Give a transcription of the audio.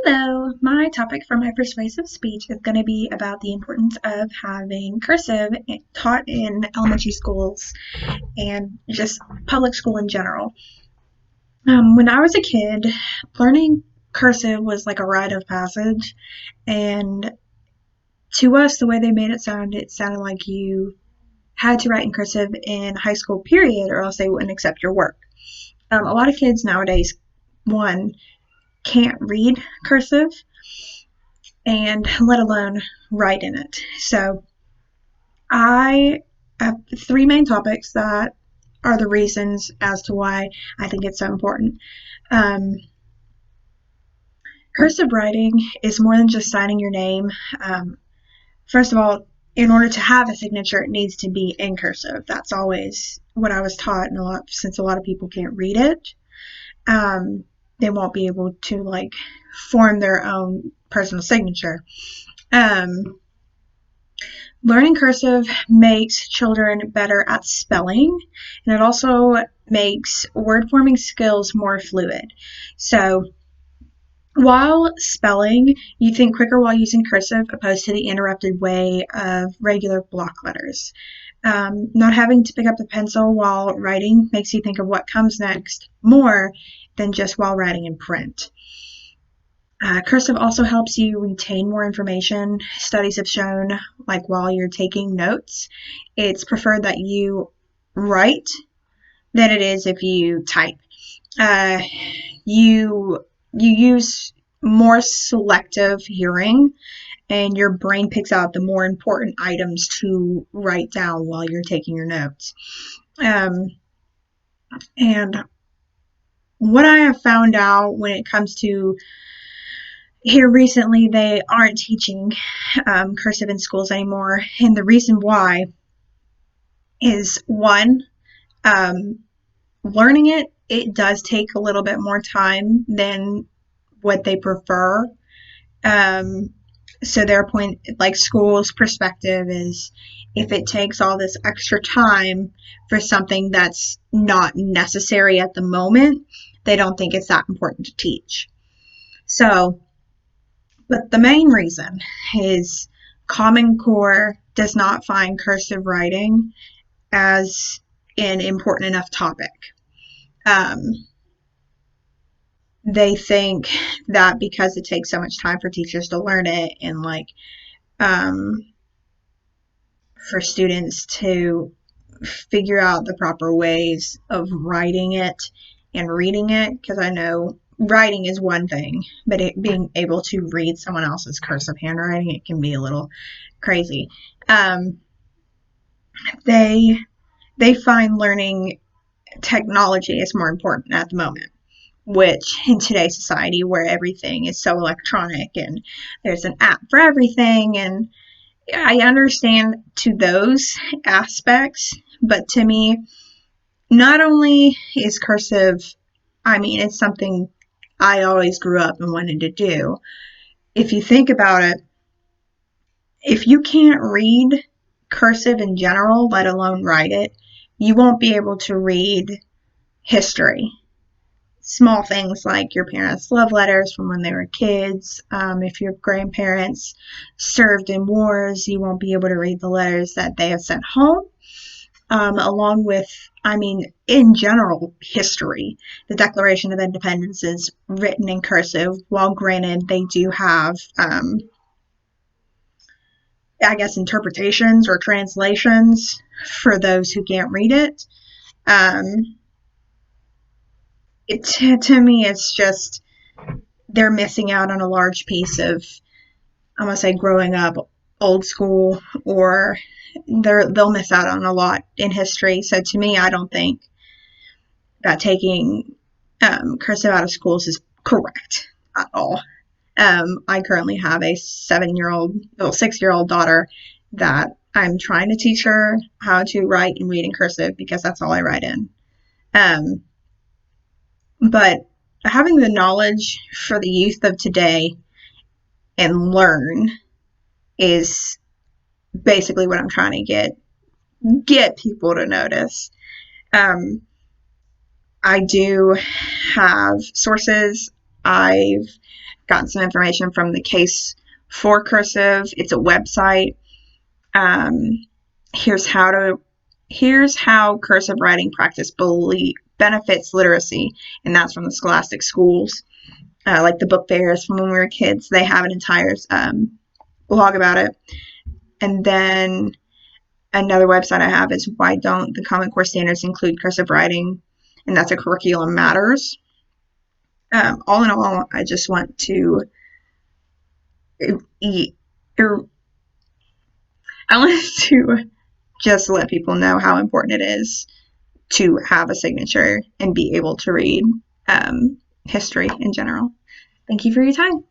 Hello, my topic for my persuasive speech is going to be about the importance of having cursive taught in elementary schools and just public school in general. When I was a kid, learning cursive was like a rite of passage, and to us, the way they made it sounded like you had to write in cursive in high school, period, or else they wouldn't accept your work. A lot of kids nowadays, one, can't read cursive, and let alone write in it. So I have three main topics that are the reasons as to why I think it's so important. Um, Cursive writing is more than just signing your name. First of all, in order to have a signature, it needs to be in cursive. That's always what I was taught, and since a lot of people can't read it, they won't be able to form their own personal signature. Um, Learning cursive makes children better at spelling, and it also makes word forming skills more fluid. So, while spelling, you think quicker while using cursive opposed to the interrupted way of regular block letters. Not having to pick up the pencil while writing makes you think of what comes next more than just while writing in print. Cursive also helps you retain more information. Studies have shown, while you're taking notes, it's preferred that you write than it is if you type. Uh, you use more selective hearing, and your brain picks out the more important items to write down while you're taking your notes. And what I have found out when it comes to here recently, they aren't teaching cursive in schools anymore, and the reason why is one, um, learning it does take a little bit more time than what they prefer. So their point, school's perspective, is if it takes all this extra time for something that's not necessary at the moment, they don't think it's that important to teach. So, but the main reason is Common Core does not find cursive writing as an important enough topic. They think that because it takes so much time for teachers to learn it, and for students to figure out the proper ways of writing it and reading it, because I know writing is one thing, but being able to read someone else's cursive handwriting, it can be a little crazy. They find learning technology is more important at the moment, which in today's society where everything is so electronic and there's an app for everything, and I understand to those aspects, but to me, not only is cursive, it's something I always grew up and wanted to do. If you think about it, if you can't read cursive in general, let alone write it, you won't be able to read history. Small things like your parents' love letters from when they were kids. If your grandparents served in wars, you won't be able to read the letters that they have sent home. Along with, in general, history. The Declaration of Independence is written in cursive. While granted, they do have, interpretations or translations for those who can't read it. To me, it's just they're missing out on a large piece of, I'm going to say, growing up old school, or they'll miss out on a lot in history. So to me, I don't think that taking cursive out of schools is correct at all. I currently have a 6-year-old daughter that I'm trying to teach her how to write and read in cursive because that's all I write in. But having the knowledge for the youth of today and learn is basically what I'm trying to get people to notice. I do have sources I've gotten some information from the Case for Cursive. It's a website. Um, here's how cursive writing practice benefits literacy, and that's from the Scholastic schools. Like the book fairs from when we were kids, they have an entire blog about it. And then another website I have is Why Don't the Common Core Standards Include Cursive Writing? And that's a Curriculum Matters. All in all, I just want to just let people know how important it is to have a signature and be able to read history in general. Thank you for your time.